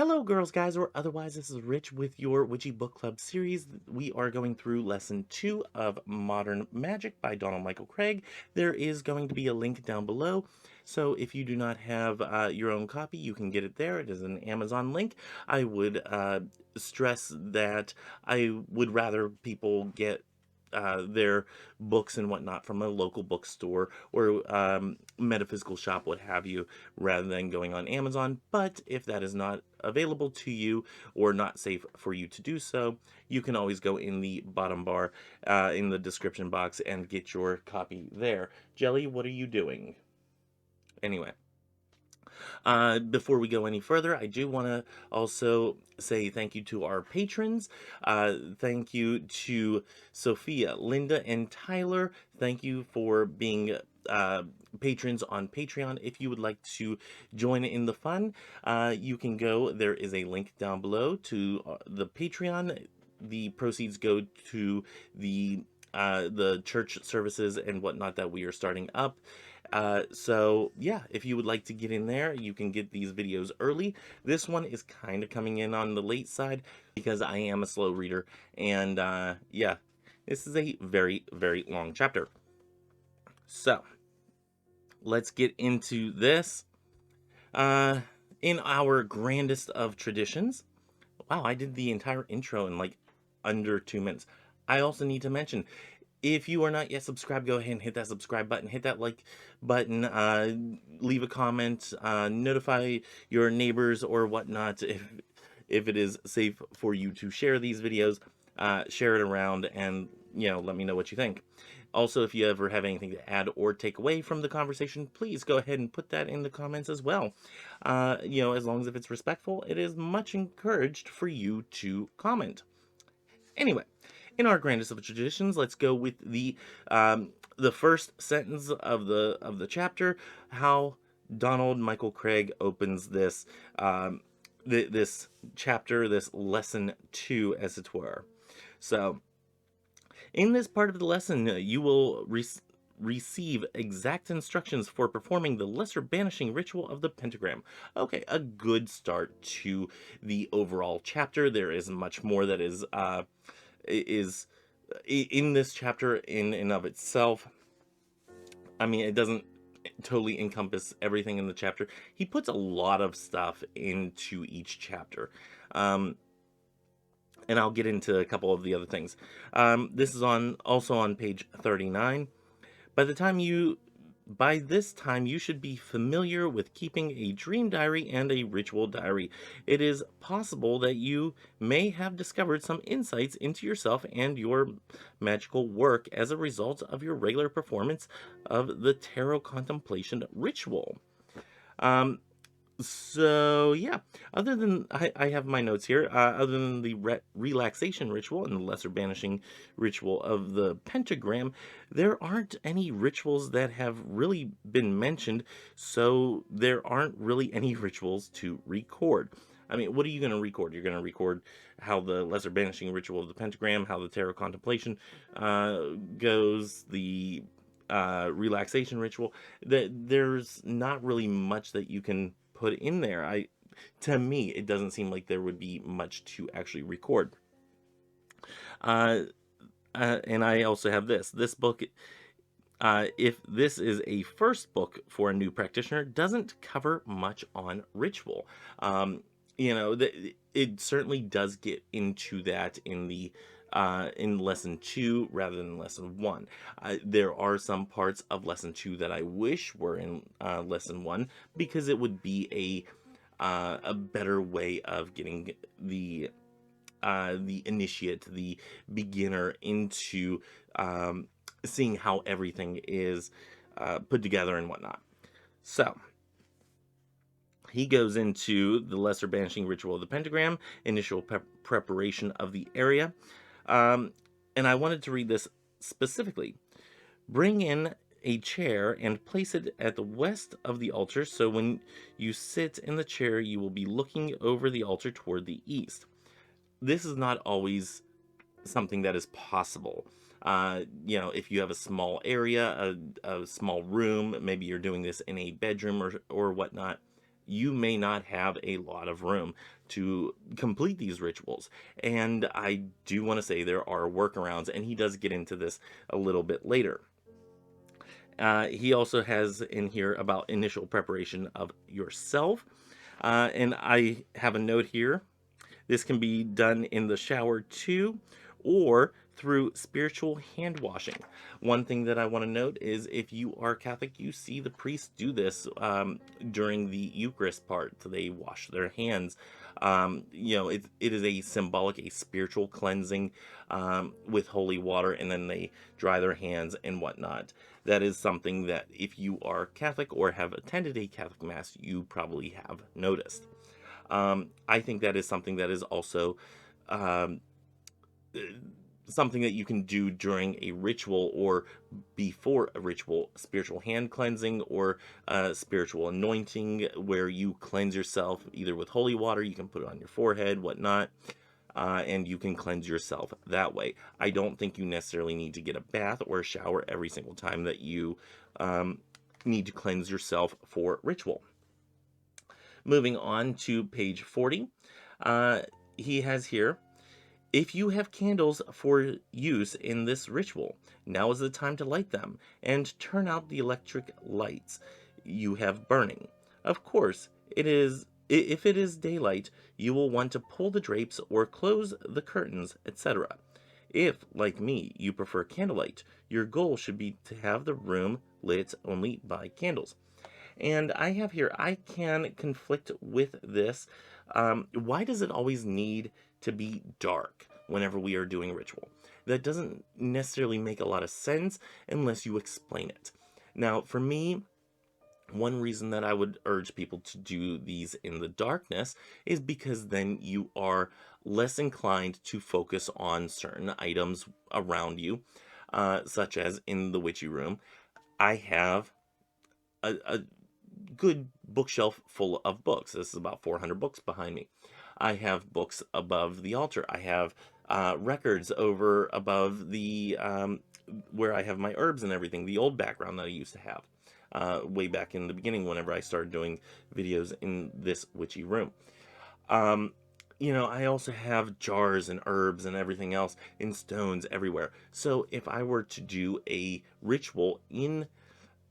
Hello, girls, guys, or otherwise. This is Rich with your Witchy Book Club series. We are going through lesson 2 of Modern Magic by Donald Michael Craig. There is going to be a link down below. So if you do not have your own copy, you can get it there. It is an Amazon link. I would stress that I would rather people get their books and whatnot from a local bookstore or metaphysical shop, what have you, rather than going on Amazon. But if that is not available to you or not safe for you to do so, you can always go in the bottom bar in the description box and get your copy there. Jelly, what are you doing? Anyway. Before we go any further, I do want to also say thank you to our patrons. Thank you to Sophia, Linda, and Tyler. Thank you for being patrons on Patreon. If you would like to join in the fun, you can go. There is a link down below to the Patreon. The proceeds go to the church services and whatnot that we are starting up. So yeah, if you would like to get in there, you can get these videos early. This one is kind of coming in on the late side because I am a slow reader, and yeah, this is a very, very long chapter. So let's get into this. In our grandest of traditions, wow, I did the entire intro in like under 2 minutes. I also need to mention, if you are not yet subscribed, go ahead and hit that subscribe button, hit that like button, leave a comment, notify your neighbors or whatnot if it is safe for you to share these videos, share it around, and let me know what you think. Also, if you ever have anything to add or take away from the conversation, please go ahead and put that in the comments as well. As long as if it's respectful, it is much encouraged for you to comment. Anyway, in our grandest of traditions, let's go with the first sentence of the chapter. How Donald Michael Craig opens this this chapter, this lesson 2, as it were. So, in this part of the lesson, you will receive exact instructions for performing the lesser banishing ritual of the pentagram. Okay, a good start to the overall chapter. There is much more that is in this chapter in and of itself. I mean, it doesn't totally encompass everything in the chapter. He puts a lot of stuff into each chapter. And I'll get into a couple of the other things. This is also on page 39. By this time, you should be familiar with keeping a dream diary and a ritual diary. It is possible that you may have discovered some insights into yourself and your magical work as a result of your regular performance of the tarot contemplation ritual. So yeah, other than I have my notes here, other than the relaxation ritual and the lesser banishing ritual of the pentagram, there aren't any rituals that have really been mentioned, so there aren't really any rituals to record. I mean, what are you going to record? You're going to record how the lesser banishing ritual of the pentagram, how the tarot contemplation goes, the relaxation ritual. There's not really much that you can put in there. To me, it doesn't seem like there would be much to actually record. And I also have this book. If this is a first book for a new practitioner, doesn't cover much on ritual. It certainly does get into that in lesson 2 rather than lesson 1. There are some parts of lesson 2 that I wish were in lesson 1, because it would be a better way of getting the initiate, the beginner, into seeing how everything is put together and whatnot. So he goes into the lesser banishing ritual of the pentagram, initial preparation of the area. And I wanted to read this specifically. Bring in a chair and place it at the west of the altar, so when you sit in the chair, you will be looking over the altar toward the east. This is not always something that is possible. If you have a small area, a small room, maybe you're doing this in a bedroom or whatnot, you may not have a lot of room to complete these rituals. And I do want to say there are workarounds, and he does get into this a little bit later. He also has in here about initial preparation of yourself. And I have a note here. This can be done in the shower too, or through spiritual hand washing. One thing that I want to note is if you are Catholic, you see the priests do this during the Eucharist part. So they wash their hands. It is a symbolic, a spiritual cleansing with holy water, and then they dry their hands and whatnot. That is something that if you are Catholic or have attended a Catholic Mass, you probably have noticed. I think that is something that is also something that you can do during a ritual or before a ritual, spiritual hand cleansing or spiritual anointing, where you cleanse yourself either with holy water, you can put it on your forehead, whatnot, and you can cleanse yourself that way. I don't think you necessarily need to get a bath or a shower every single time that you need to cleanse yourself for ritual. Moving on to page 40, he has here, if you have candles for use in this ritual, now is the time to light them and turn out the electric lights you have burning. Of course, if it is daylight, you will want to pull the drapes or close the curtains, etc. If, like me, you prefer candlelight, your goal should be to have the room lit only by candles. And I have here, I can conflict with this. Why does it always need to be dark whenever we are doing ritual? That doesn't necessarily make a lot of sense unless you explain it. Now, for me, one reason that I would urge people to do these in the darkness is because then you are less inclined to focus on certain items around you, such as in the witchy room. I have a good bookshelf full of books. This is about 400 books behind me. I have books above the altar. I have records over above the where I have my herbs and everything, the old background that I used to have way back in the beginning whenever I started doing videos in this witchy room. I also have jars and herbs and everything else in stones everywhere. So if I were to do a ritual in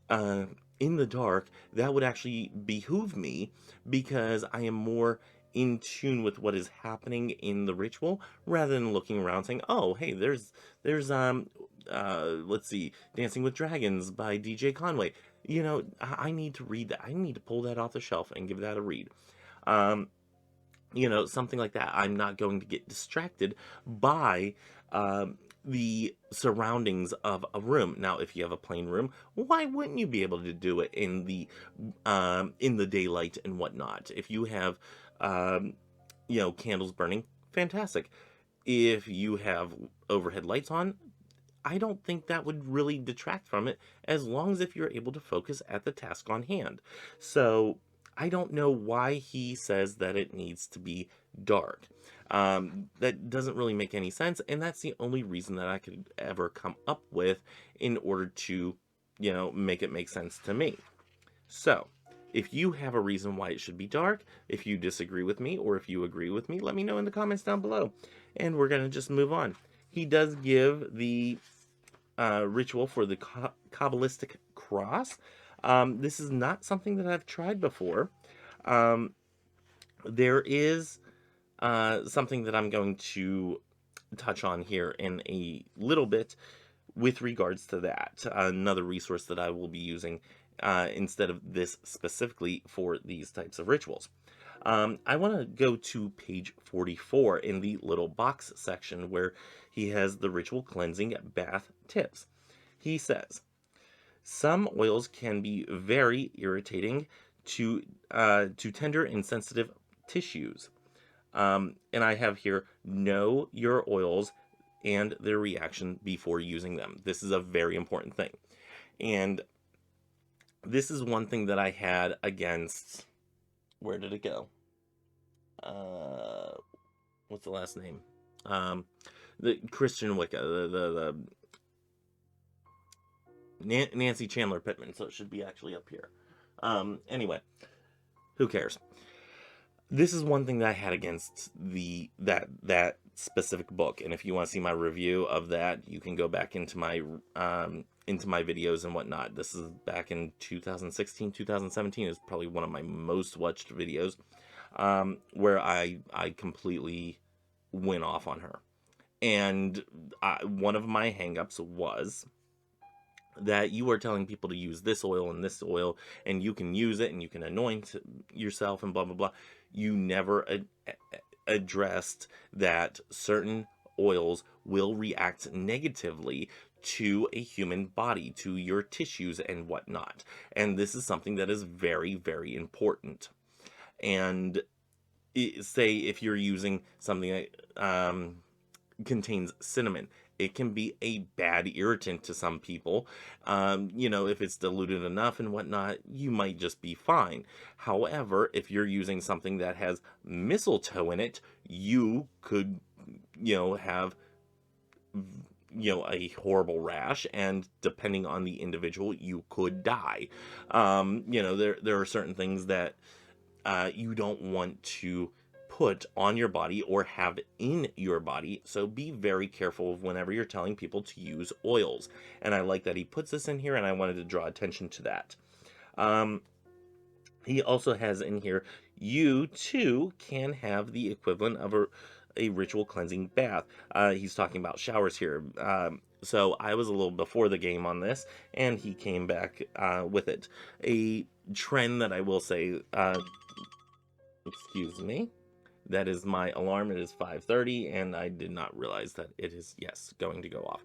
the dark, that would actually behoove me because I am more in tune with what is happening in the ritual rather than looking around saying, oh, hey, there's let's see, Dancing with Dragons by DJ Conway. I need to read that. I need to pull that off the shelf and give that a read. Something like that. I'm not going to get distracted by the surroundings of a room. Now, if you have a plain room, why wouldn't you be able to do it in the daylight and whatnot? If you have candles burning, fantastic. If you have overhead lights on, I don't think that would really detract from it, as long as if you're able to focus at the task on hand. So I don't know why he says that it needs to be dark. That doesn't really make any sense, and that's the only reason that I could ever come up with in order to, make it make sense to me. So, if you have a reason why it should be dark, if you disagree with me, or if you agree with me, let me know in the comments down below. And we're going to just move on. He does give the ritual for the Kabbalistic cross. This is not something that I've tried before. There is something that I'm going to touch on here in a little bit with regards to that. Another resource that I will be using instead of this specifically for these types of rituals. I want to go to page 44 in the little box section where he has the ritual cleansing bath tips. He says, some oils can be very irritating to tender and sensitive tissues. And I have here, know your oils and their reaction before using them. This is a very important thing. And this is one thing that I had against, where did it go? What's the last name? The Christian Wicca, the Nancy Chandler Pittman, so it should be actually up here. Anyway, Who cares? This is one thing that I had against that specific book, and if you want to see my review of that, you can go back into my videos and whatnot. This is back in 2016, 2017. Is probably one of my most watched videos, where I completely went off on her. And one of my hangups was that you are telling people to use this oil and this oil, and you can use it and you can anoint yourself and blah blah blah. You never addressed that certain oils will react negatively to a human body, to your tissues and whatnot. And this is something that is very, very important. And say if you're using something that contains cinnamon, it can be a bad irritant to some people. If it's diluted enough and whatnot, you might just be fine. However, if you're using something that has mistletoe in it, you could, have, a horrible rash, and depending on the individual, you could die. There are certain things that you don't want to put on your body or have in your body, so be very careful whenever you're telling people to use oils. And I like that he puts this in here, and I wanted to draw attention to that. He also has in here, you too can have the equivalent of a ritual cleansing bath. He's talking about showers here. So I was a little before the game on this, and he came back with it. A trend that I will say, excuse me, that is my alarm. It is 5:30, and I did not realize that it is, yes, going to go off.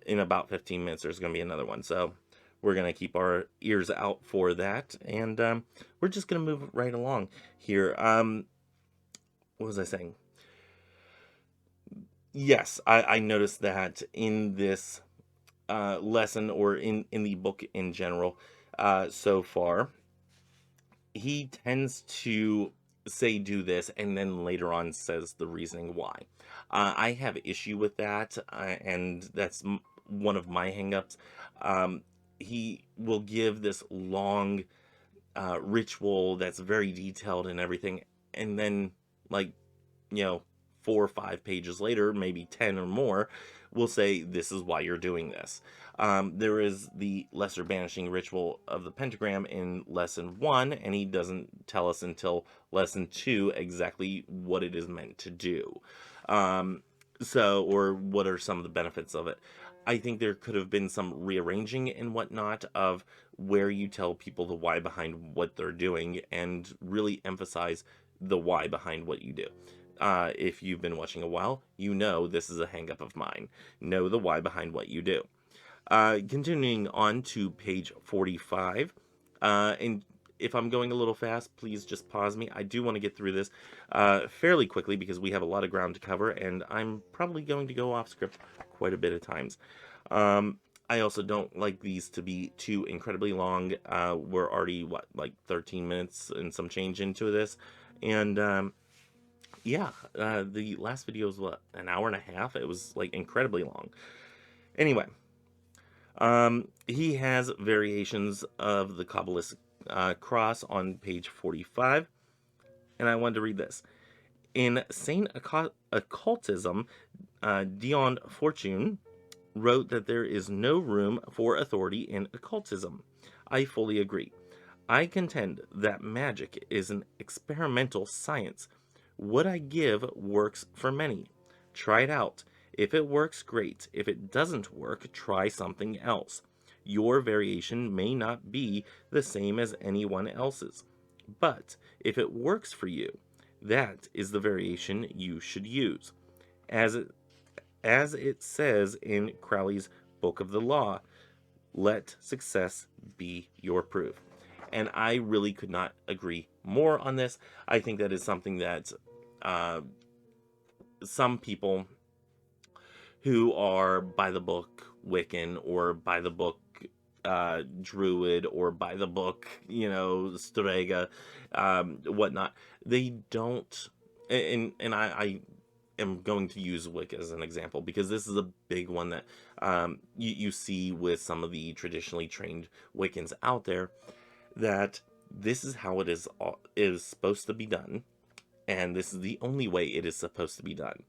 In about 15 minutes, there's going to be another one. So we're going to keep our ears out for that, and we're just going to move right along here. What was I saying? Yes, I noticed that in this lesson, or in the book in general, so far, he tends to say do this and then later on says the reasoning why. I have issue with that, and that's one of my hangups. He will give this long ritual that's very detailed and everything, and then, like, 4 or 5 pages later, maybe 10 or more, will say this is why you're doing this. There is the lesser banishing ritual of the pentagram in lesson 1, and he doesn't tell us until lesson 2 exactly what it is meant to do. Or what are some of the benefits of it. I think there could have been some rearranging and whatnot of where you tell people the why behind what they're doing, and really emphasize the why behind what you do. If you've been watching a while, you know this is a hang-up of mine. Know the why behind what you do. Continuing on to page 45, and if I'm going a little fast, please just pause me. I do want to get through this fairly quickly because we have a lot of ground to cover, and I'm probably going to go off script quite a bit of times. I also don't like these to be too incredibly long. We're already, like 13 minutes and some change into this, and the last video was an hour and a half. It was like incredibly long. Anyway, he has variations of the Kabbalistic cross on page 45, and I wanted to read this. In Saint Occultism, Dion Fortune wrote that there is no room for authority in occultism. I fully agree. I contend that magic is an experimental science. What I give works for many. Try it out. If it works, great. If it doesn't work, try something else. Your variation may not be the same as anyone else's, but if it works for you, that is the variation you should use. As it says in Crowley's Book of the Law, let success be your proof. And I really could not agree more on this. I think that is something that some people who are by the book Wiccan, or by the book Druid, or by the book, Strega, whatnot, they don't, and I am going to use Wicca as an example because this is a big one that you see with some of the traditionally trained Wiccans out there, that This is how it is supposed to be done, and this is the only way it is supposed to be done.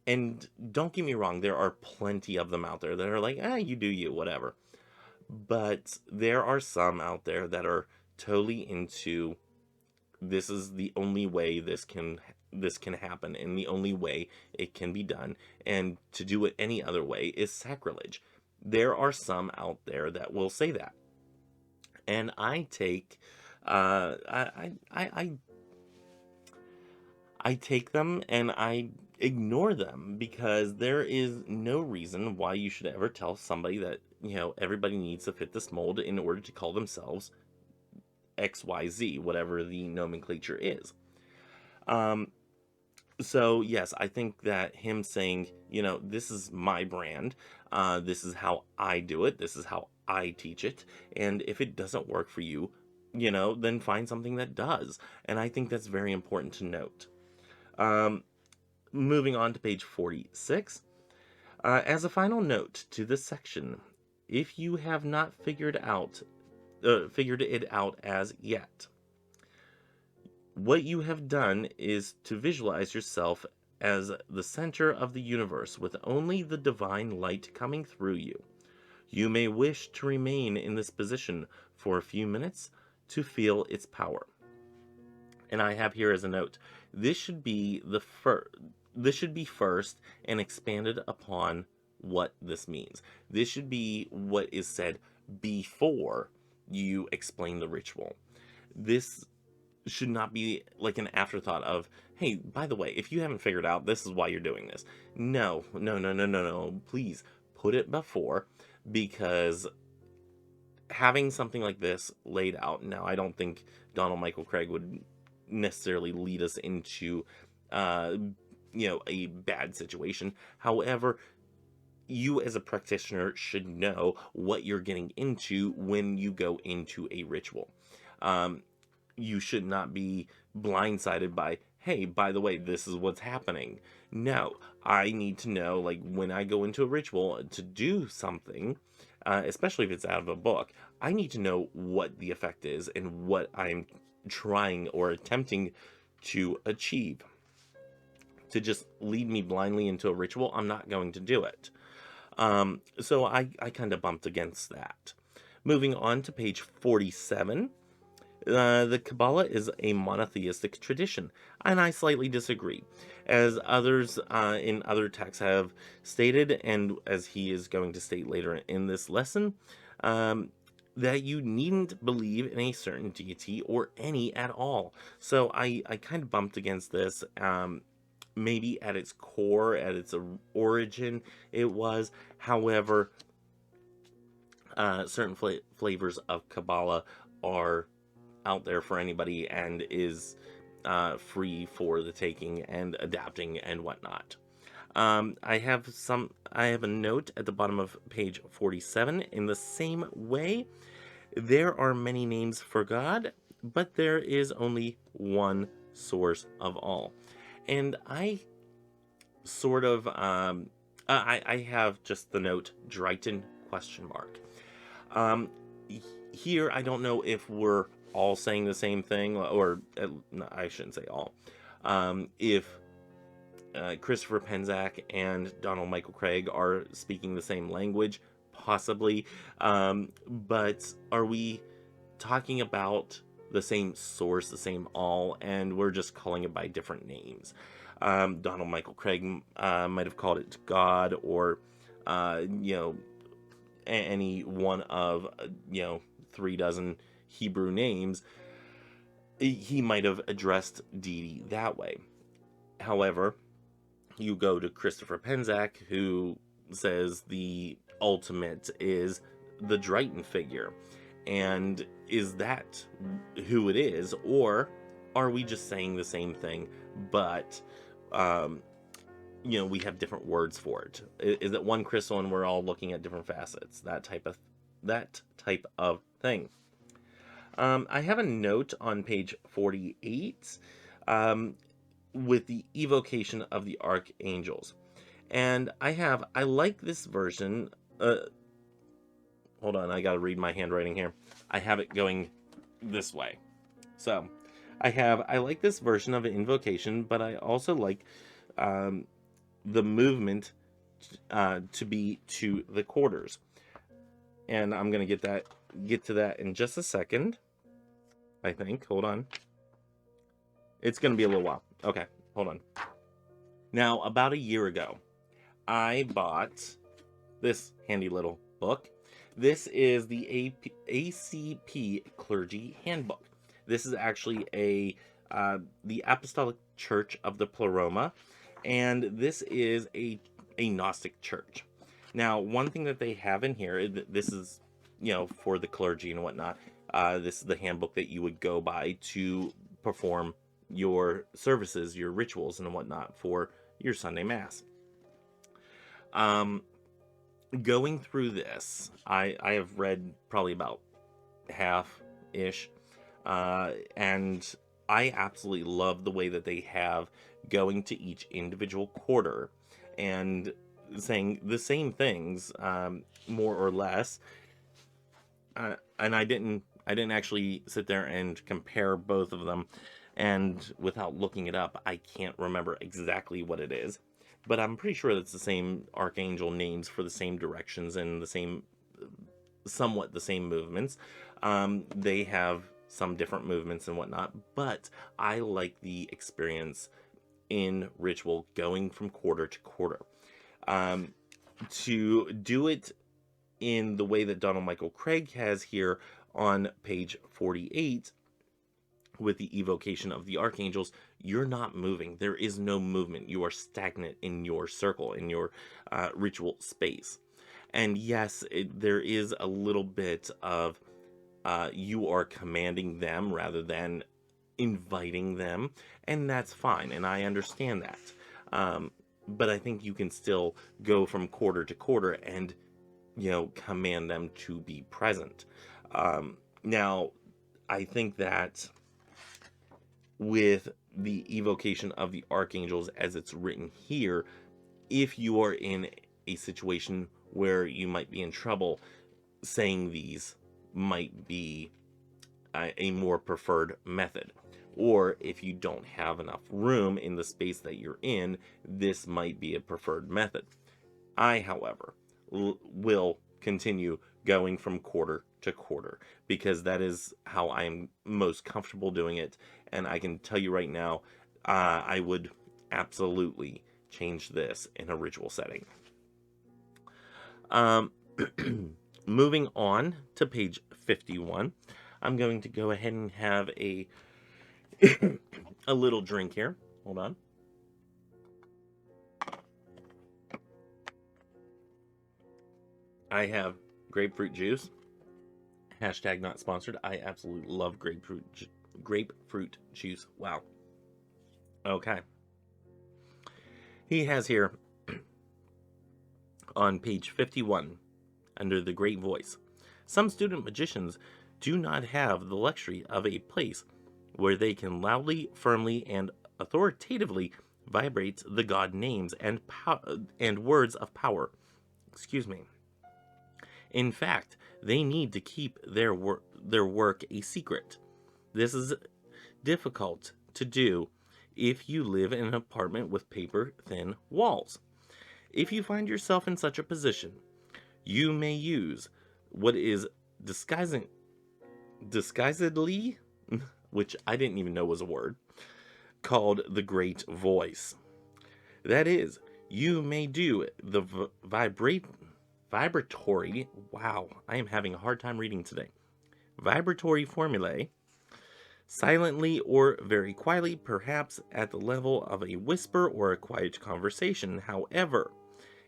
And don't get me wrong, there are plenty of them out there that are like, you do you, whatever. But there are some out there that are totally into, this is the only way this can happen, and the only way it can be done, and to do it any other way is sacrilege. There are some out there that will say that, and I take I take them and I ignore them, because there is no reason why you should ever tell somebody that, everybody needs to fit this mold in order to call themselves XYZ, whatever the nomenclature is. So yes, I think that him saying, this is my brand, this is how I do it, this is how I teach it, and if it doesn't work for you, then find something that does. And I think that's very important to note. Moving on to page 46. As a final note to this section, if you have not figured it out as yet, what you have done is to visualize yourself as the center of the universe with only the divine light coming through you. You may wish to remain in this position for a few minutes to feel its power. And I have here as a note, this should be first and expanded upon what this means. This should be what is said before you explain the ritual. This should not be like an afterthought of, hey, by the way, if you haven't figured out, this is why you're doing this. No. Please put it before, because having something like this laid out, now I don't think Donald Michael Craig would necessarily lead us into a bad situation. However, you as a practitioner should know what you're getting into when you go into a ritual. You should not be blindsided by, hey, by the way, this is what's happening. No, I need to know, like, when I go into a ritual to do something, especially if it's out of a book, I need to know what the effect is and what I'm trying or attempting to achieve. To just lead me blindly into a ritual, I'm not going to do it. So I kind of bumped against that. Moving on to page 47. The Kabbalah is a monotheistic tradition, and I slightly disagree. As others in other texts have stated, and as he is going to state later in this lesson, that you needn't believe in a certain deity or any at all. So I kind of bumped against this. Maybe at its core, at its origin, it was. However, certain flavors of Kabbalah are out there for anybody and is free for the taking and adapting and whatnot. I have a note at the bottom of page 47. In the same way, there are many names for God, but there is only one source of all. And I sort of I have just the note Drighton ? Here I don't know if we're all saying the same thing, or no, I shouldn't say all. If Christopher Penczak and Donald Michael Craig are speaking the same language, possibly, but are we talking about the same source, the same all, and we're just calling it by different names? Donald Michael Craig might have called it God, or any one of 36 Hebrew names. He might have addressed deity that way. However, you go to Christopher Penczak, who says the ultimate is the Drighton figure. And is that who it is? Or are we just saying the same thing, but we have different words for it? Is it one crystal and we're all looking at different facets? That type of thing. I have a note on page 48 with the evocation of the archangels. And I like this version. Hold on, I gotta read my handwriting here. I have it going this way. So I like this version of Invocation, but I also like the movement to be to the quarters. And I'm going to get to that in just a second, I think. Hold on. It's going to be a little while. Okay, hold on. Now, about a year ago, I bought this handy little book. This is the ACP Clergy Handbook. This is actually the Apostolic Church of the Pleroma, and this is a Gnostic church. Now, one thing that they have in here, this is, for the clergy and whatnot. This is the handbook that you would go by to perform your services, your rituals, and whatnot for your Sunday Mass. Going through this, I have read probably about half-ish, and I absolutely love the way that they have going to each individual quarter and saying the same things, more or less. And I didn't actually sit there and compare both of them, and without looking it up, I can't remember exactly what it is. But I'm pretty sure that's the same archangel names for the same directions and somewhat the same movements. They have some different movements and whatnot, but I like the experience in ritual going from quarter to quarter. To do it in the way that Donald Michael Craig has here on page 48, with the evocation of the archangels, you're not moving. There is no movement. You are stagnant in your circle, in your ritual space. And yes, there is a little bit of you are commanding them rather than inviting them, and that's fine, and I understand that. But I think you can still go from quarter to quarter and, command them to be present. Now, I think that with the evocation of the archangels as it's written here, if you are in a situation where you might be in trouble, saying these might be a more preferred method. Or if you don't have enough room in the space that you're in, this might be a preferred method. I, however, will continue going from quarter to quarter, because that is how I'm most comfortable doing it. And I can tell you right now, I would absolutely change this in a ritual setting. Moving on to page 51, I'm going to go ahead and have a little drink here. Hold on. I have grapefruit juice. Hashtag not sponsored. I absolutely love grapefruit juice. Wow. Okay. He has here on page 51, under the great voice, some student magicians do not have the luxury of a place where they can loudly, firmly, and authoritatively vibrate the god names and words of power. Excuse me. In fact, they need to keep their work a secret. This is difficult to do if you live in an apartment with paper-thin walls. If you find yourself in such a position, you may use what is disguisedly, which I didn't even know was a word, called the great voice. That is, you may do the vibratory, wow, I am having a hard time reading today, vibratory formulae, silently or very quietly, perhaps at the level of a whisper or a quiet conversation. However,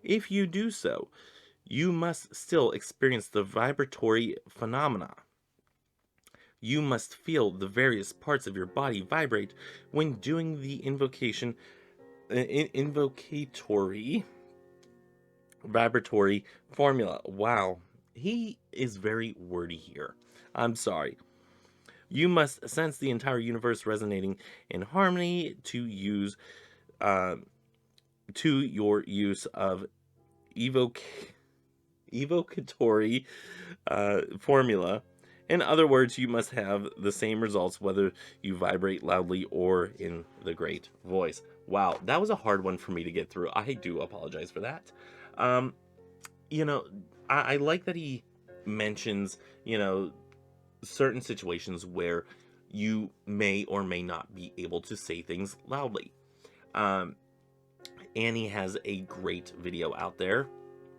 if you do so, you must still experience the vibratory phenomena. You must feel the various parts of your body vibrate when doing the invocatory vibratory formula. Wow, he is very wordy here. I'm sorry. You must sense the entire universe resonating in harmony to your use of evocatory formula, In other words, you must have the same results whether you vibrate loudly or in the great voice. Wow, that was a hard one for me to get through. I do apologize for that. Um, you know, I like that he mentions, certain situations where you may or may not be able to say things loudly. Um, Annie has a great video out there.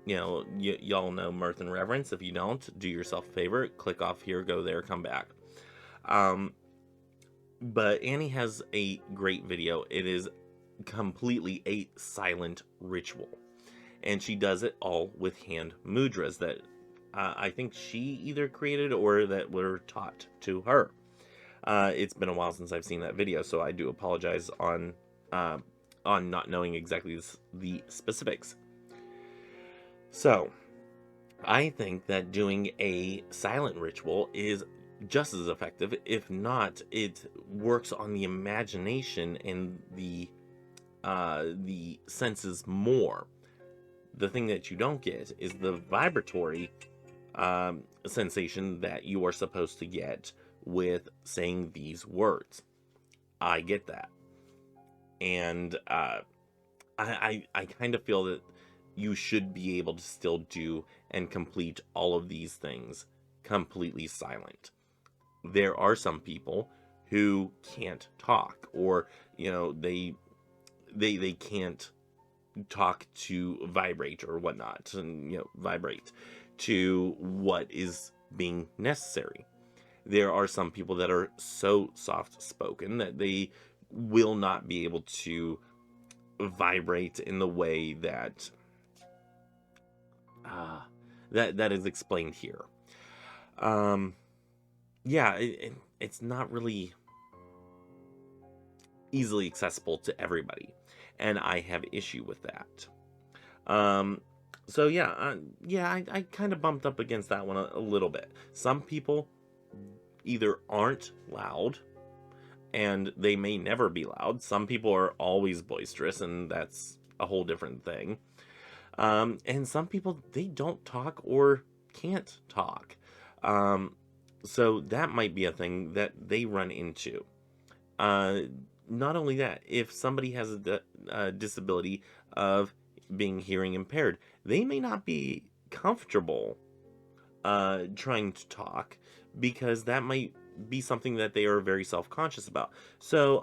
Y'all know Mirth and Reverence. If you don't, do yourself a favor, click off here, go there, come back. But Annie has a great video. It is completely a silent ritual, and she does it all with hand mudras that I think she either created or that were taught to her. It's been a while since I've seen that video, so I do apologize on not knowing exactly the specifics. So, I think that doing a silent ritual is just as effective. If not, it works on the imagination and the senses more. The thing that you don't get is the vibratory sensation that you are supposed to get with saying these words. I get that. And I kind of feel that you should be able to still do and complete all of these things completely silent. There are some people who can't talk, or they can't talk to vibrate or whatnot, and vibrate to what is being necessary. There are some people that are so soft spoken that they will not be able to vibrate in the way that that is explained here. It's not really easily accessible to everybody, and I have issue with that. I kind of bumped up against that one a little bit. Some people either aren't loud, and they may never be loud. Some people are always boisterous, and that's a whole different thing. And some people, they don't talk or can't talk. So that might be a thing that they run into. Not only that, if somebody has a disability of being hearing impaired, they may not be comfortable trying to talk, because that might be something that they are very self-conscious about. So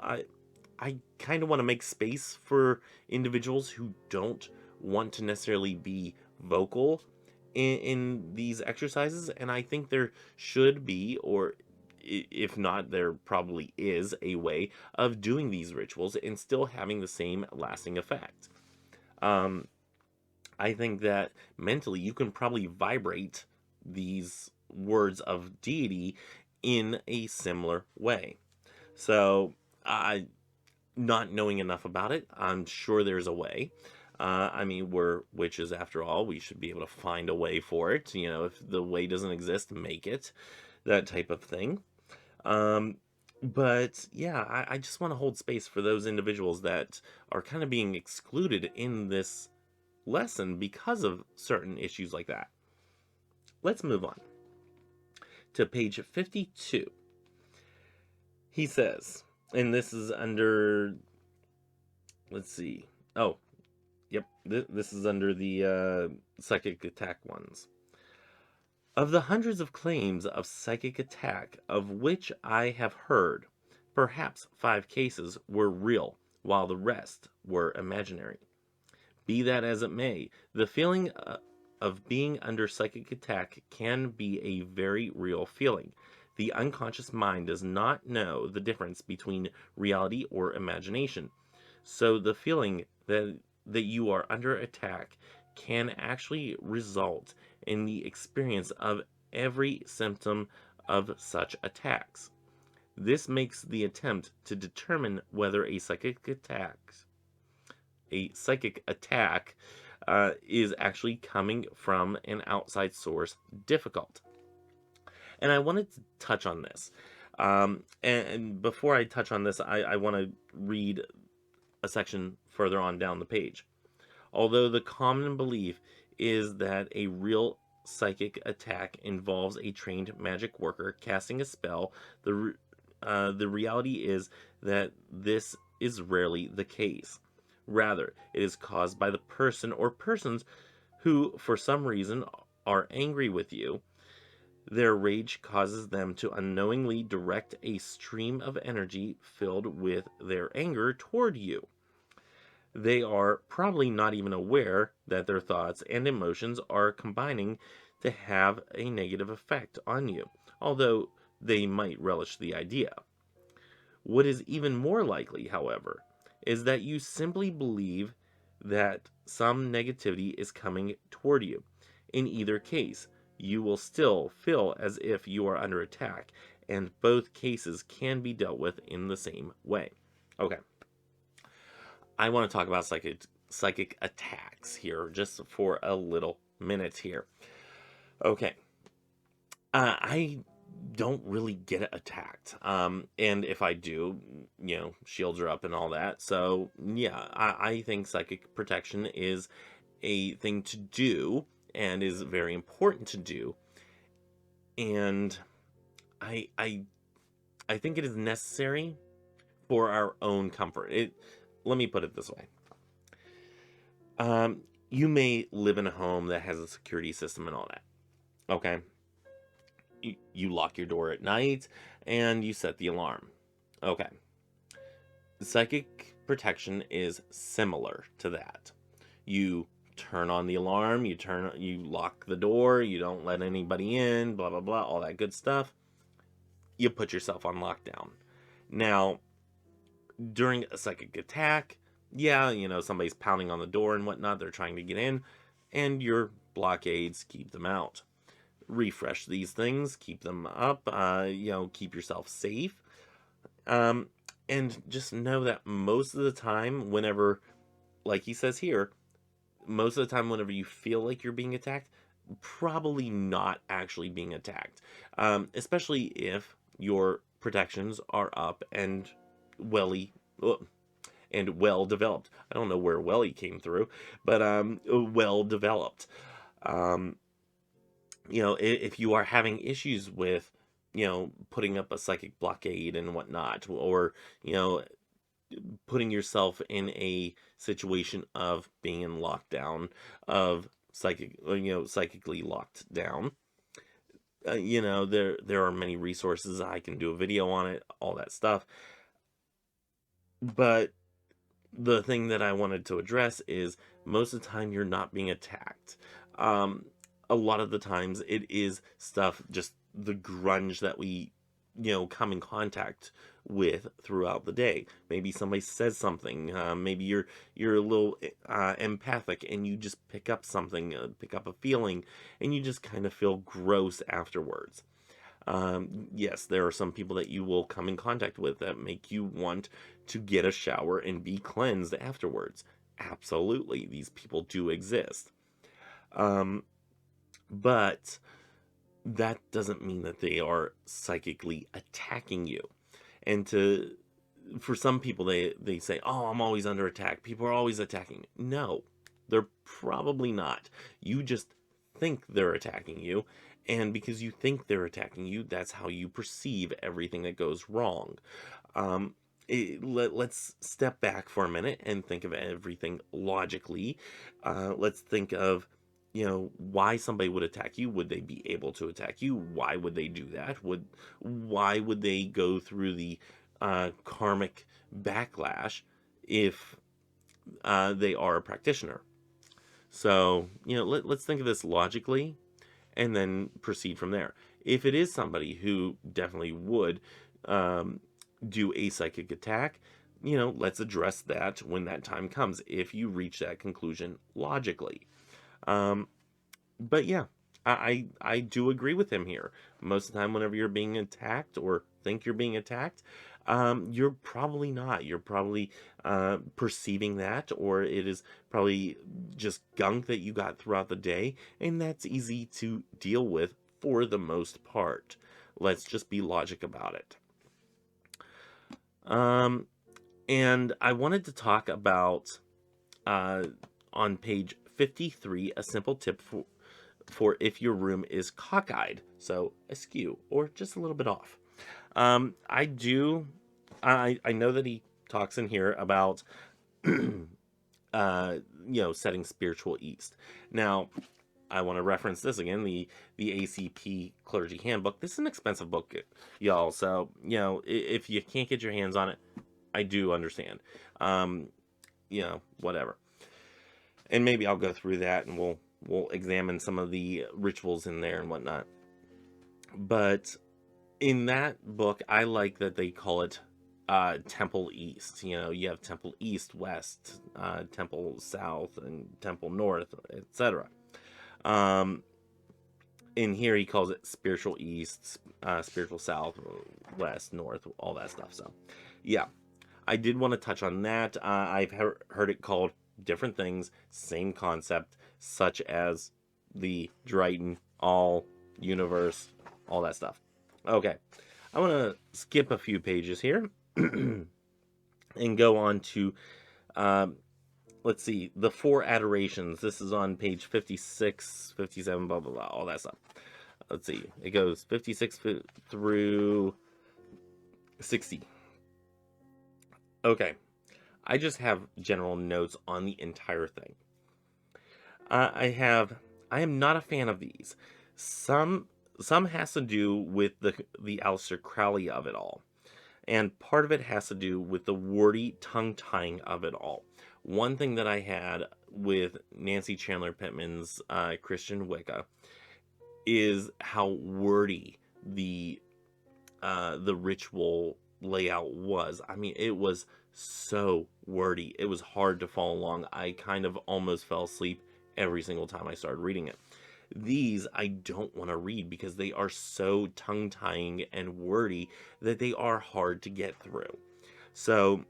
I kind of want to make space for individuals who don't want to necessarily be vocal in these exercises, and I think there should be, or if not, there probably is a way of doing these rituals and still having the same lasting effect. I think that mentally you can probably vibrate these words of deity in a similar way. So, not knowing enough about it, I'm sure there's a way. We're witches after all. We should be able to find a way for it. If the way doesn't exist, make it. That type of thing. But yeah, I just want to hold space for those individuals that are kind of being excluded in this lesson because of certain issues like that. Let's move on to page 52. He says, and this is under, let's see. Oh, yep. This is under the psychic attack ones. Of the hundreds of claims of psychic attack of which I have heard, perhaps 5 cases were real, while the rest were imaginary. Be that as it may, the feeling of being under psychic attack can be a very real feeling. The unconscious mind does not know the difference between reality or imagination. So the feeling that you are under attack can actually result in the experience of every symptom of such attacks. This makes the attempt to determine whether a psychic attack is actually coming from an outside source difficult. And I wanted to touch on this. And before I touch on this, I want to read a section further on down the page. Although the common belief is that a real psychic attack involves a trained magic worker casting a spell, the reality is that this is rarely the case. Rather, it is caused by the person or persons who, for some reason, are angry with you. Their rage causes them to unknowingly direct a stream of energy filled with their anger toward you. They are probably not even aware that their thoughts and emotions are combining to have a negative effect on you, although they might relish the idea. What is even more likely, however, is that you simply believe that some negativity is coming toward you. In either case, you will still feel as if you are under attack, and both cases can be dealt with in the same way. Okay. I want to talk about psychic attacks here just for a little minute here. Okay. I don't really get attacked. And if I do, shields are up and all that. So, yeah, I think psychic protection is a thing to do and is very important to do. And I think it is necessary for our own comfort. Let me put it this way. You may live in a home that has a security system and all that. Okay. You lock your door at night and you set the alarm. Okay. Psychic protection is similar to that. You turn on the alarm, you lock the door, you don't let anybody in, blah blah blah, all that good stuff. You put yourself on lockdown. Now, during a psychic attack, yeah, somebody's pounding on the door and whatnot, they're trying to get in, and your blockades keep them out. Refresh these things, keep them up, keep yourself safe. And just know that most of the time, whenever, like he says here, most of the time whenever you feel like you're being attacked, probably not actually being attacked. Especially if your protections are up and well developed. I don't know where welly came through, but well developed. If you are having issues with, putting up a psychic blockade and whatnot, or, putting yourself in a situation of being in lockdown, of psychically locked down, there are many resources. I can do a video on it, all that stuff. But the thing that I wanted to address is most of the time you're not being attacked. A lot of the times it is stuff, just the grunge that we, come in contact with throughout the day. Maybe somebody says something. Maybe you're a little empathic and you just pick up something, pick up a feeling, and you just kind of feel gross afterwards. Yes, there are some people that you will come in contact with that make you want to get a shower and be cleansed afterwards. Absolutely, these people do exist. But that doesn't mean that they are psychically attacking you. And for some people, they say, oh, I'm always under attack. People are always attacking me. No, they're probably not. You just think they're attacking you. And because you think they're attacking you, that's how you perceive everything that goes wrong. Let's step back for a minute and think of everything logically. Let's think of, why somebody would attack you. Would they be able to attack you? Why would they do that? Why would they go through the karmic backlash if they are a practitioner? So, let's think of this logically and then proceed from there. If it is somebody who definitely would do a psychic attack, let's address that when that time comes, if you reach that conclusion logically. But yeah, I do agree with him here. Most of the time, whenever you're being attacked or think you're being attacked, you're probably not. You're probably perceiving that, or it is probably just gunk that you got throughout the day, and that's easy to deal with for the most part. Let's just be logic about it. And I wanted to talk about on page 53, a simple tip for if your room is cockeyed, so askew or just a little bit off. I know that he talks in here about setting spiritual east. Now, I want to reference this again, the ACP Clergy Handbook. This is an expensive book, y'all. So, if you can't get your hands on it, I do understand. Whatever. And maybe I'll go through that and we'll examine some of the rituals in there and whatnot. But in that book, I like that they call it Temple East. You have Temple East, West, Temple South, and Temple North, etc. In here, he calls it Spiritual East, Spiritual South, West, North, all that stuff. So, yeah, I did want to touch on that. I've heard it called different things, same concept, such as the Drighton, all, universe, all that stuff. Okay, I want to skip a few pages here and go on to, let's see, the 4 adorations. This is on page 56, 57, blah, blah, blah, all that stuff. Let's see, it goes 56 through 60. Okay, I just have general notes on the entire thing. I am not a fan of these. Some has to do with the Aleister Crowley of it all. And part of it has to do with the wordy tongue-tying of it all. One thing that I had with Nancy Chandler Pittman's Christian Wicca is how wordy the ritual layout was. I mean, it was so wordy. It was hard to follow along. I kind of almost fell asleep every single time I started reading it. These I don't want to read because they are so tongue-tying and wordy that they are hard to get through. So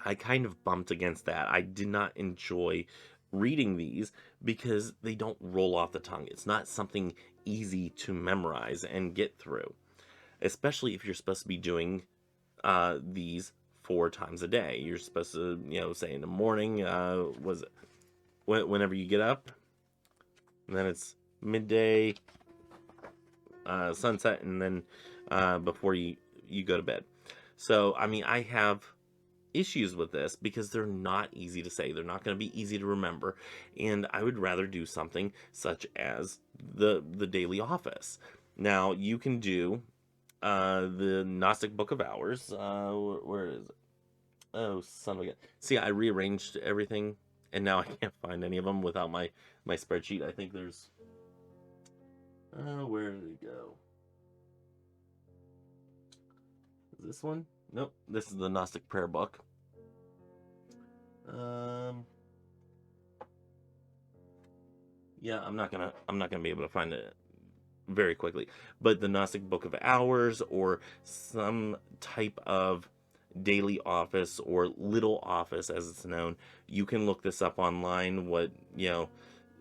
I kind of bumped against that. I did not enjoy reading these because they don't roll off the tongue. It's not something easy to memorize and get through, especially if you're supposed to be doing these 4 times a day. You're supposed to, say in the morning, whenever you get up, and then it's midday, sunset, and then before you go to bed. So, I mean, I have issues with this because they're not easy to say. They're not going to be easy to remember. And I would rather do something such as the daily office. Now, you can do the Gnostic Book of Hours. Where is it? Oh, son of a gun. See, I rearranged everything, and now I can't find any of them without my spreadsheet. I think there's... where did it go? Is this one? Nope. This is the Gnostic Prayer Book. Yeah, I'm not gonna be able to find it very quickly. But the Gnostic Book of Hours, or some type of daily office, or little office as it's known. You can look this up online. What,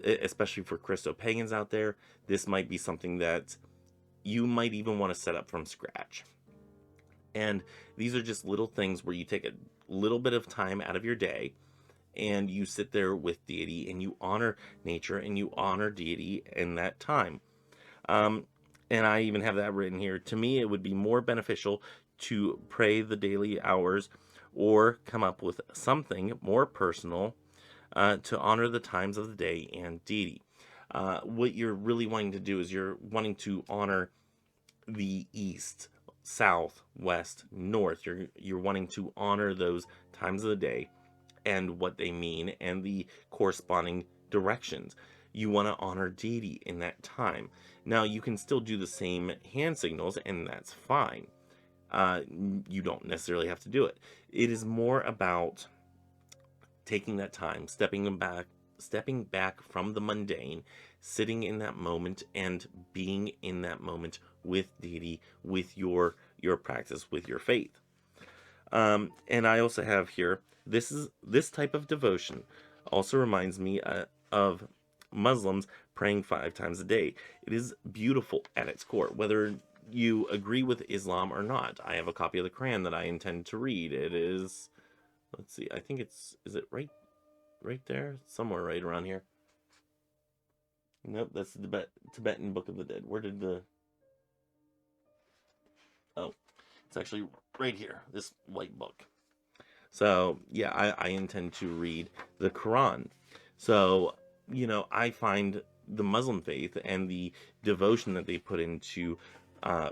especially for Christo-Pagans out there, this might be something that you might even want to set up from scratch. And these are just little things where you take a little bit of time out of your day and you sit there with deity and you honor nature and you honor deity in that time. And I even have that written here. To me, it would be more beneficial to pray the daily hours or come up with something more personal to honor the times of the day and deity. What you're really wanting to do is you're wanting to honor the East, South, West, North. You're wanting to honor those times of the day and what they mean and the corresponding directions. You want to honor deity in that time. Now, you can still do the same hand signals, and that's fine. You don't necessarily have to do it. It is more about taking that time, stepping back from the mundane, sitting in that moment and being in that moment with deity, with your practice, with your faith. And I also have here, this type of devotion also reminds me of Muslims praying 5 times a day. It is beautiful at its core, whether you agree with Islam or not. I have a copy of the Quran that I intend to read. It is, let's see, I think is it right there? Somewhere right around here. Nope, that's the Tibetan Book of the Dead. Where did the... Oh, it's actually right here, this white book. So, yeah, I intend to read the Quran. So, I find the Muslim faith and the devotion that they put into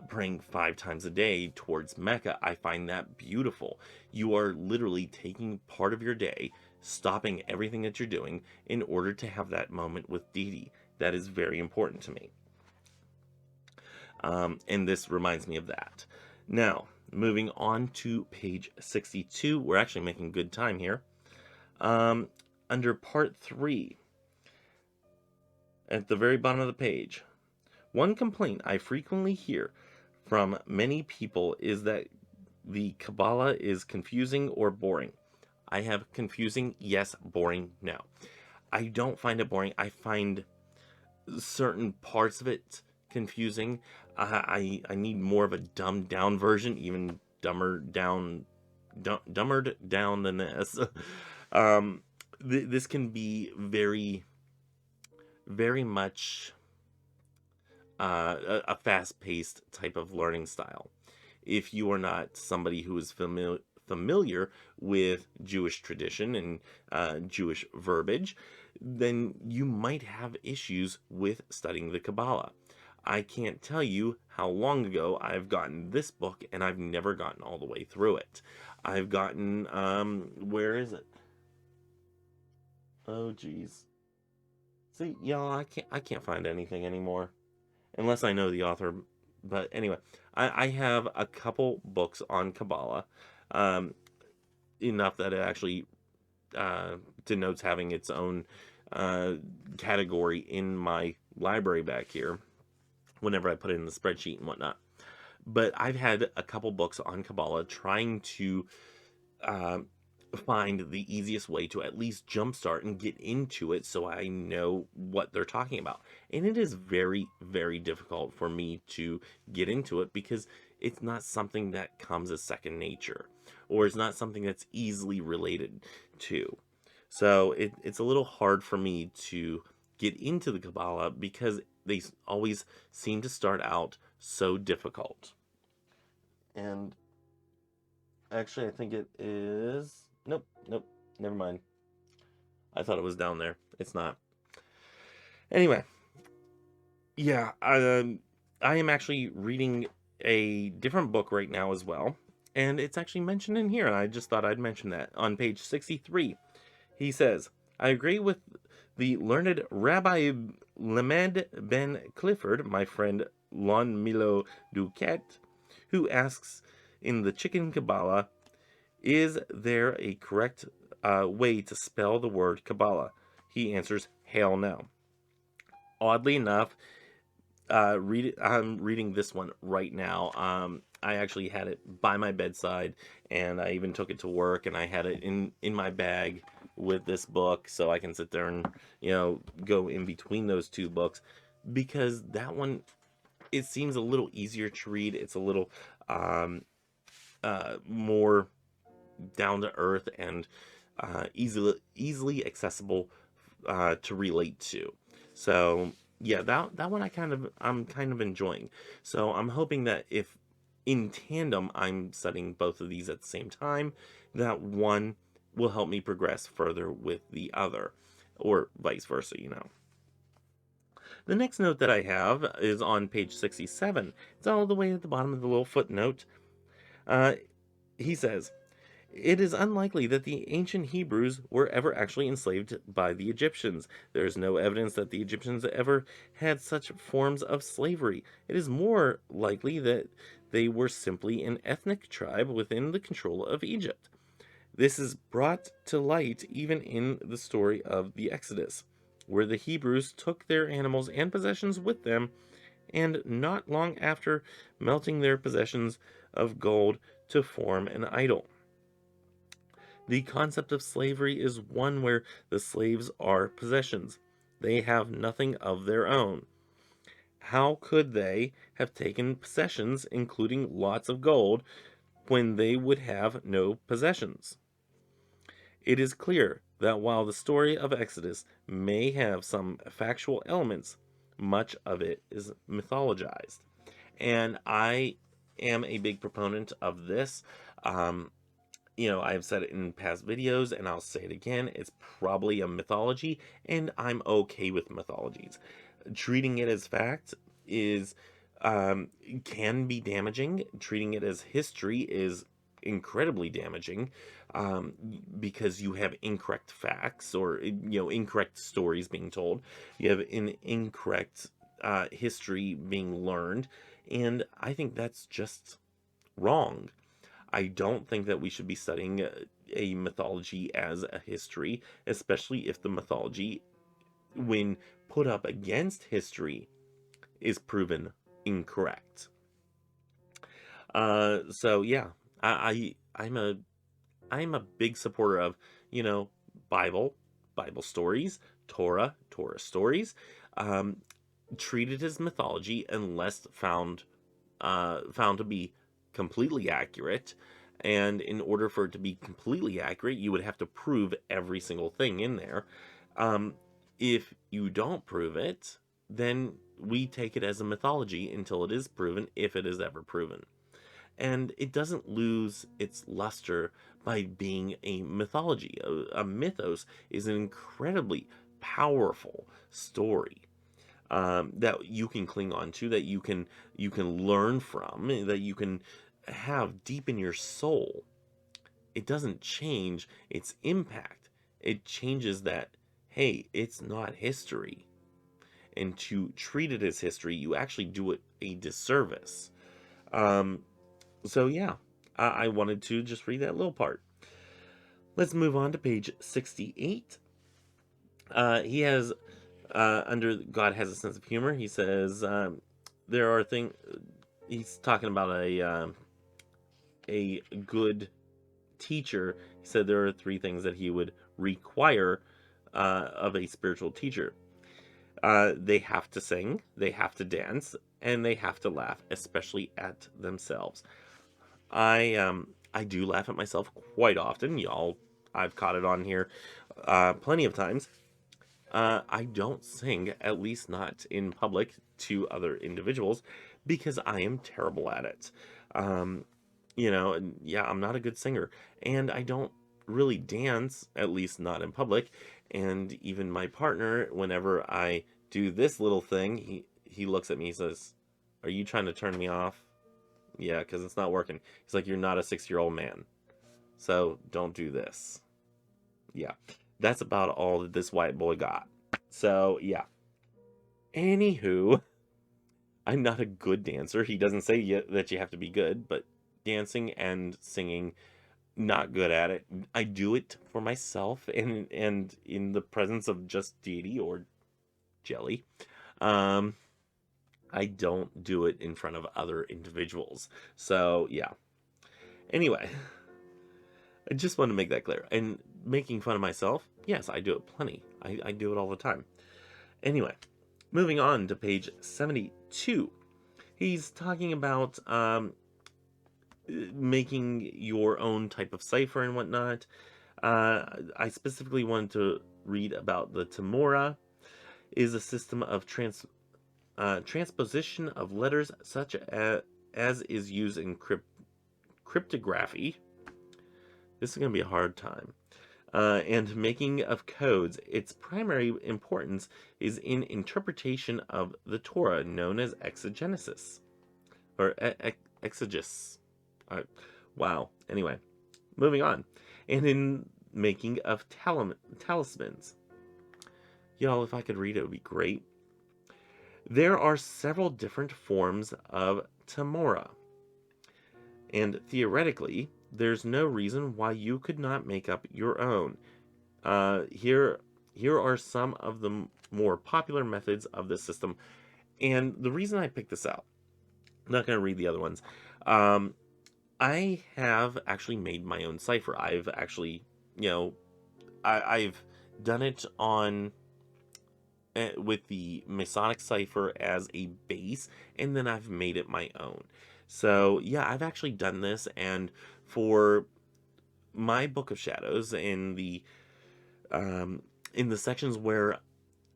praying 5 times a day towards Mecca, I find that beautiful. You are literally taking part of your day, stopping everything that you're doing in order to have that moment with deity. That is very important to me. And this reminds me of that. Now, moving on to page 62, we're actually making good time here. Under part 3, at the very bottom of the page, one complaint I frequently hear from many people is that the Kabbalah is confusing or boring. I have confusing, yes, boring, no. I don't find it boring. I find certain parts of it confusing. I need more of a dumbed down version, even dumbered down than this. This can be very, very much a fast-paced type of learning style. If you are not somebody who is familiar with Jewish tradition and Jewish verbiage, then you might have issues with studying the Kabbalah. I can't tell you how long ago I've gotten this book, and I've never gotten all the way through it. I've gotten, where is it? Oh, geez. See, y'all, I can't find anything anymore, unless I know the author. But anyway, I have a couple books on Kabbalah, enough that it actually denotes having its own category in my library back here whenever I put it in the spreadsheet and whatnot. But I've had a couple books on Kabbalah trying to find the easiest way to at least jumpstart and get into it so I know what they're talking about. And it is very, very difficult for me to get into it because it's not something that comes as second nature, or it's not something that's easily related to. So it's a little hard for me to get into the Kabbalah because they always seem to start out so difficult. And actually, I think it is... Nope, never mind. I thought it was down there. It's not. Anyway, yeah, I am actually reading a different book right now as well, and it's actually mentioned in here, and I just thought I'd mention that. On page 63, he says, I agree with the learned Rabbi Lamed Ben Clifford, my friend Lon Milo Duquette, who asks in the Chicken Kabbalah, is there a correct way to spell the word Kabbalah? He answers, hell no. Oddly enough, I'm reading this one right now. I actually had it by my bedside, and I even took it to work, and I had it in my bag with this book, so I can sit there and go in between those two books, because that one, it seems a little easier to read. It's a little more down to earth and easily accessible to relate to. So yeah, that one I'm kind of enjoying. So I'm hoping that if in tandem I'm studying both of these at the same time, that one will help me progress further with the other, or vice versa. The next note that I have is on page 67. It's all the way at the bottom of the little footnote. He says, it is unlikely that the ancient Hebrews were ever actually enslaved by the Egyptians. There is no evidence that the Egyptians ever had such forms of slavery. It is more likely that they were simply an ethnic tribe within the control of Egypt. This is brought to light even in the story of the Exodus, where the Hebrews took their animals and possessions with them, and not long after melting their possessions of gold to form an idol. The concept of slavery is one where the slaves are possessions. They have nothing of their own. How could they have taken possessions, including lots of gold, when they would have no possessions? It is clear that while the story of Exodus may have some factual elements, much of it is mythologized. And I am a big proponent of this. Um, I've said it in past videos and I'll say it again. It's probably a mythology, and I'm okay with mythologies. Treating it as fact is can be damaging. Treating it as history is incredibly damaging, um, because you have incorrect facts, or incorrect stories being told. You have an incorrect history being learned, and I think that's just wrong. I don't think that we should be studying a mythology as a history, especially if the mythology, when put up against history, is proven incorrect. So yeah, I'm a big supporter of, you know, Bible, Bible stories, Torah stories, um, treated as mythology unless found to be completely accurate. And in order for it to be completely accurate, you would have to prove every single thing in there. Um, if you don't prove it, then we take it as a mythology until it is proven, if it is ever proven. And it doesn't lose its luster by being a mythology. A mythos is an incredibly powerful story, that you can cling on to, that you can learn from, that you can have deep in your soul. It doesn't change its impact. It changes that, hey, it's not history. And to treat it as history, you actually do it a disservice. Um, so yeah, I wanted to just read that little part. Let's move on to page 68. He has, under God has a sense of humor, he says, there are things, he's talking about a good teacher. He said there are three things that he would require of a spiritual teacher. They have to sing, they have to dance, and they have to laugh, especially at themselves. I do laugh at myself quite often, y'all. I've caught it on here plenty of times. I don't sing, at least not in public to other individuals, because I am terrible at it. Um, and yeah, I'm not a good singer, and I don't really dance, at least not in public. And even my partner, whenever I do this little thing, he looks at me, he says, "Are you trying to turn me off?" Yeah, because it's not working. He's like, "You're not a 6-year-old man, so don't do this." Yeah, that's about all that this white boy got. So yeah. Anywho, I'm not a good dancer. He doesn't say yet that you have to be good, but dancing and singing, not good at it. I do it for myself, and in the presence of just deity or jelly. Um, I don't do it in front of other individuals. So yeah. Anyway, I just want to make that clear. And making fun of myself, yes, I do it plenty. I do it all the time. Anyway, moving on to page 72. He's talking about making your own type of cipher and whatnot. I specifically wanted to read about the Tamora. Is a system of transposition of letters such as is used in cryptography. This is going to be a hard time. And making of codes. Its primary importance is in interpretation of the Torah, known as exegesis, or exegesis. Wow. Anyway, moving on. And in making of talismans. Y'all, if I could read it, would be great. There are several different forms of Tamora, and theoretically, there's no reason why you could not make up your own. Here are some of the more popular methods of this system, and the reason I picked this out, I'm not going to read the other ones. I have actually made my own cipher. I've actually, I've done it on with the Masonic cipher as a base, and then I've made it my own. So yeah, I've actually done this, and for my Book of Shadows in the sections where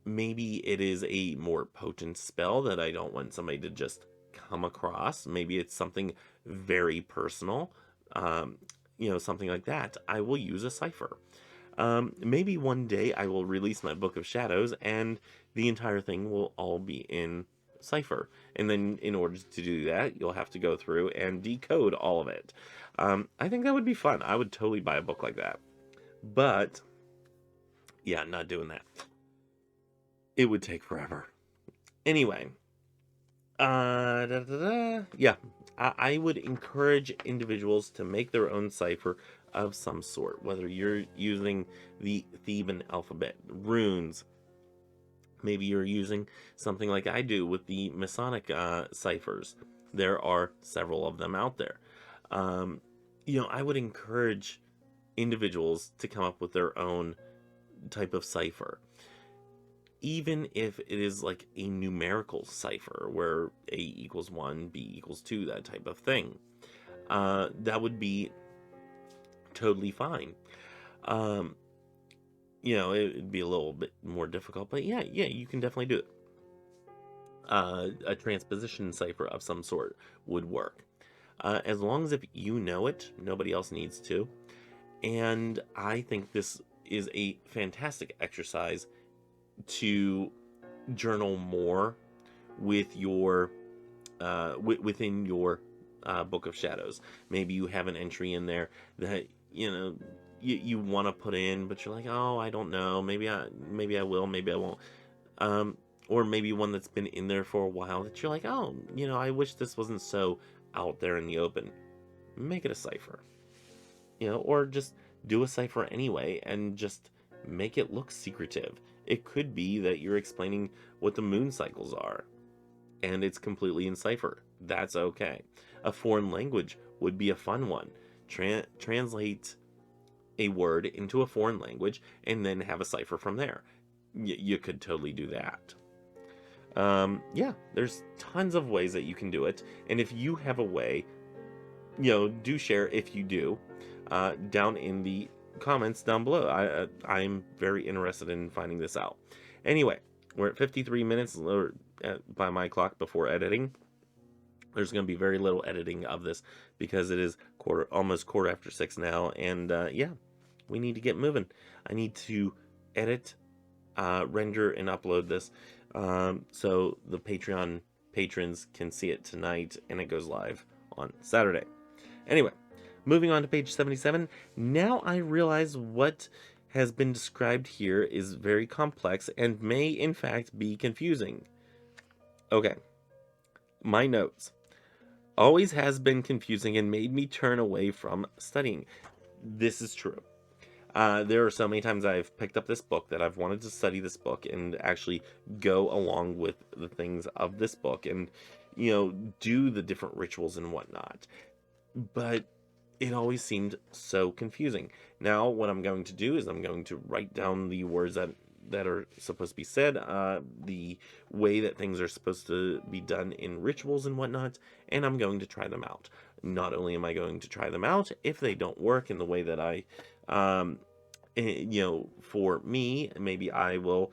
maybe it is a more potent spell that I don't want somebody to just come across. Maybe it's something very personal, something like that. I will use a cipher. Maybe one day I will release my Book of Shadows and the entire thing will all be in cipher. And then in order to do that, you'll have to go through and decode all of it. I think that would be fun. I would totally buy a book like that. But, yeah, not doing that. It would take forever. Anyway, yeah, I would encourage individuals to make their own cipher of some sort, whether you're using the Theban alphabet, runes. Maybe you're using something like I do with the Masonic ciphers. There are several of them out there. I would encourage individuals to come up with their own type of cipher. Even if it is like a numerical cipher where A equals 1, B equals 2, that type of thing. That would be totally fine. It'd be a little bit more difficult, but yeah, you can definitely do it. A transposition cipher of some sort would work. As long as if you know it, nobody else needs to. And I think this is a fantastic exercise to journal more with your within your Book of Shadows. Maybe you have an entry in there that you want to put in, but you're like, oh, I don't know, maybe I will, maybe I won't. Or maybe one that's been in there for a while that you're like, oh, I wish this wasn't so out there in the open. Make it a cipher, or just do a cipher anyway and just make it look secretive. It could be that you're explaining what the moon cycles are and it's completely in cipher. That's okay. A foreign language would be a fun one. Translate a word into a foreign language and then have a cipher from there. You could totally do that. Yeah, there's tons of ways that you can do it. And if you have a way, do share if you do, down in the comments down below. I'm very interested in finding this out. Anyway, we're at 53 minutes by my clock before editing. There's going to be very little editing of this because it is almost 6:15 now, and yeah, we need to get moving. I need to edit, render, and upload this so the Patreon patrons can see it tonight, and it goes live on Saturday. Anyway, moving on to page 77. Now I realize what has been described here is very complex and may in fact be confusing. Okay, my notes. Always has been confusing and made me turn away from studying. This is true. There are so many times I've picked up this book that I've wanted to study this book and actually go along with the things of this book and, do the different rituals and whatnot. But it always seemed so confusing. Now, what I'm going to do is I'm going to write down the words that are supposed to be said, the way that things are supposed to be done in rituals and whatnot, and I'm going to try them out. Not only am I going to try them out, if they don't work in the way that I, for me, maybe I will,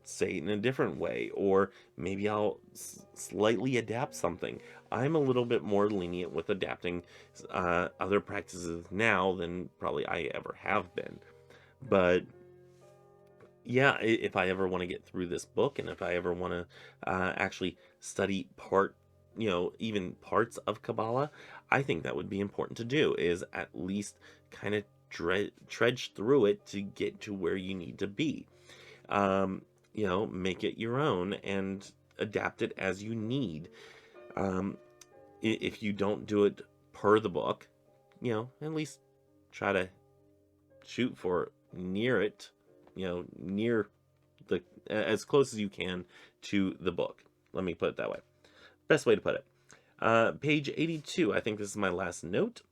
say it in a different way, or maybe I'll slightly adapt something. I'm a little bit more lenient with adapting other practices now than probably I ever have been. But yeah, if I ever want to get through this book, and if I ever want to actually study even parts of Kabbalah, I think that would be important to do, is at least kind of trudge through it to get to where you need to be. Make it your own and adapt it as you need. If you don't do it per the book, at least try to shoot for near it, near the, as close as you can to the book. Let me put it that way. Best way to put it. Page 82, I think this is my last note.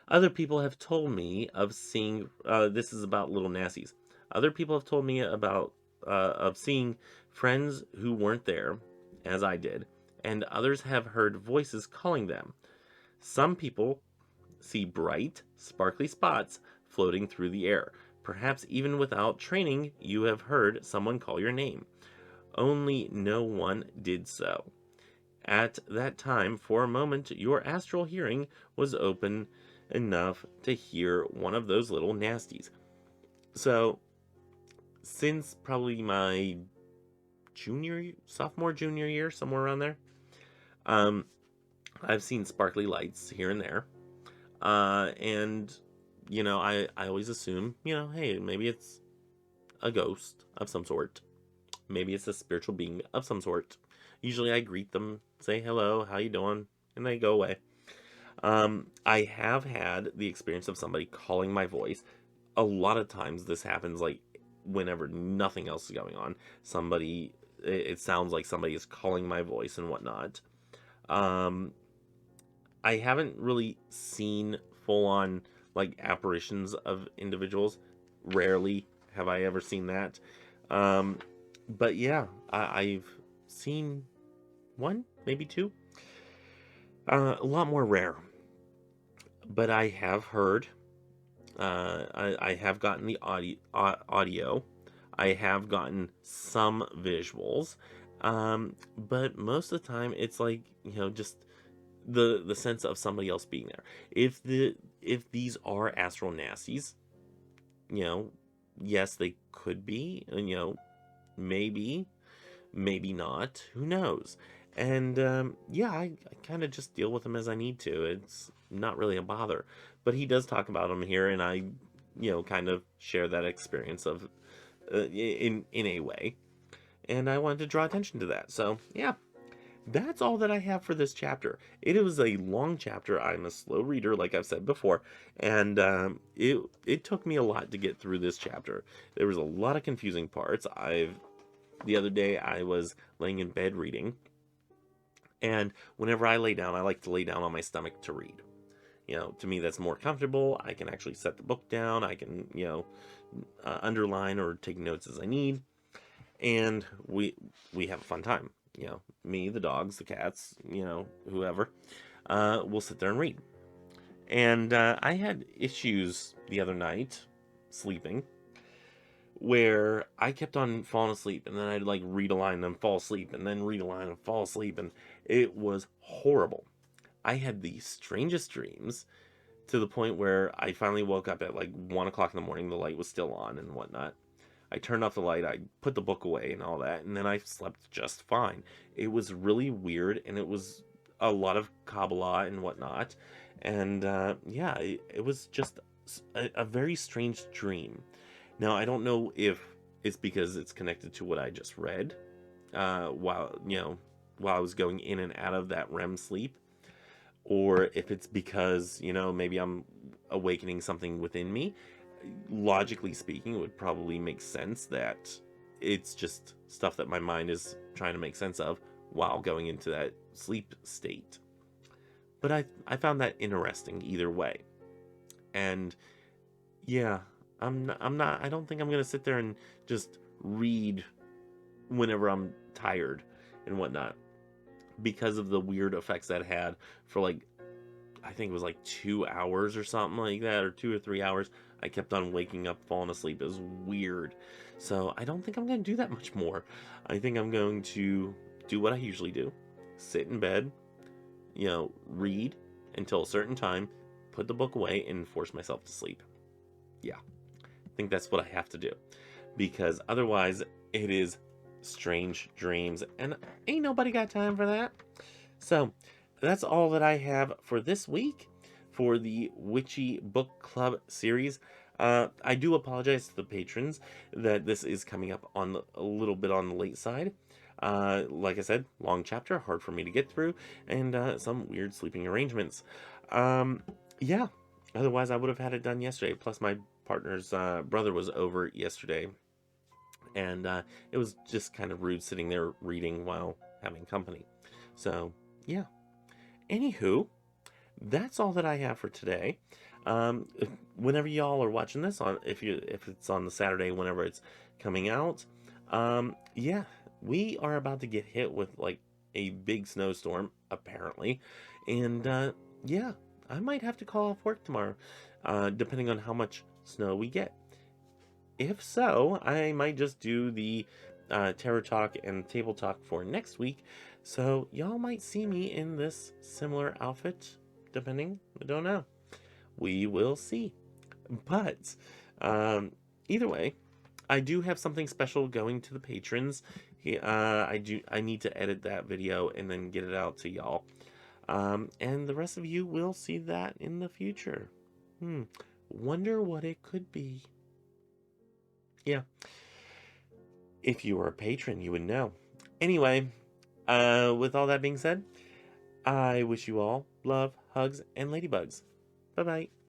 Other people have told me of seeing, this is about little Nassies. Other people have told me about, of seeing friends who weren't there, as I did, and others have heard voices calling them. Some people see bright, sparkly spots floating through the air. Perhaps even without training, you have heard someone call your name. Only no one did so. At that time, for a moment, your astral hearing was open enough to hear one of those little nasties. So, since probably my sophomore, junior year, somewhere around there, um, I've seen sparkly lights here and there. And, I always assume, hey, maybe it's a ghost of some sort. Maybe it's a spiritual being of some sort. Usually I greet them, say hello, how you doing, and they go away. I have had the experience of somebody calling my voice. A lot of times this happens like whenever nothing else is going on. It sounds like somebody is calling my voice and whatnot. Um, I haven't really seen full on like apparitions of individuals. Rarely have I ever seen that. But yeah, I've seen one, maybe two. A lot more rare. But I have heard. I have gotten the audio. I have gotten some visuals. But most of the time, it's like just the sense of somebody else being there. If these are astral nasties, yes, they could be, and maybe not, who knows. And yeah, I kind of just deal with them as I need to. It's not really a bother, but he does talk about them here, and I kind of share that experience of in a way, and I wanted to draw attention to that. So yeah, that's all that I have for this chapter. It was a long chapter. I'm a slow reader, like I've said before, and it took me a lot to get through this chapter. There was a lot of confusing parts. The other day I was laying in bed reading, and whenever I lay down, I like to lay down on my stomach to read. To me that's more comfortable. I can actually set the book down. I can underline or take notes as I need, and we have a fun time. Me, the dogs, the cats, whoever, will sit there and read. And I had issues the other night sleeping where I kept on falling asleep, and then I'd like read a line and fall asleep, and then read a line and fall asleep, and it was horrible. I had the strangest dreams to the point where I finally woke up at like 1 o'clock in the morning. The light was still on and whatnot. I turned off the light, I put the book away and all that, and then I slept just fine. It was really weird, and it was a lot of Kabbalah and whatnot. And yeah, it was just a very strange dream. Now, I don't know if it's because it's connected to what I just read while I was going in and out of that REM sleep, or if it's because, maybe I'm awakening something within me. Logically speaking, it would probably make sense that it's just stuff that my mind is trying to make sense of while going into that sleep state. But I found that interesting either way. And yeah, I don't think I'm going to sit there and just read whenever I'm tired and whatnot, because of the weird effects that had for like, I think it was like 2 hours or something like that, or 2 or 3 hours. I kept on waking up, falling asleep. It was weird. So I don't think I'm going to do that much more. I think I'm going to do what I usually do. Sit in bed, read until a certain time, put the book away, and force myself to sleep. Yeah, I think that's what I have to do. Because otherwise, it is strange dreams, and ain't nobody got time for that. So that's all that I have for this week for the Witchy Book Club series. I do apologize to the patrons that this is coming up on a little bit on the late side. Like I said, long chapter, hard for me to get through, and some weird sleeping arrangements. Yeah, otherwise I would have had it done yesterday. Plus my partner's brother was over yesterday, and it was just kind of rude sitting there reading while having company. So yeah, anywho, that's all that I have for today. Whenever y'all are watching this, if it's on the Saturday, whenever it's coming out, yeah, we are about to get hit with like a big snowstorm apparently, and yeah, I might have to call off work tomorrow, depending on how much snow we get. If so, I might just do the Tarot Talk and Table Talk for next week. So y'all might see me in this similar outfit, depending. I don't know. We will see. But either way, I do have something special going to the patrons. I need to edit that video and then get it out to y'all. And the rest of you will see that in the future. Wonder what it could be. Yeah. If you were a patron, you would know. Anyway, with all that being said, I wish you all love, hugs, and ladybugs. Bye-bye.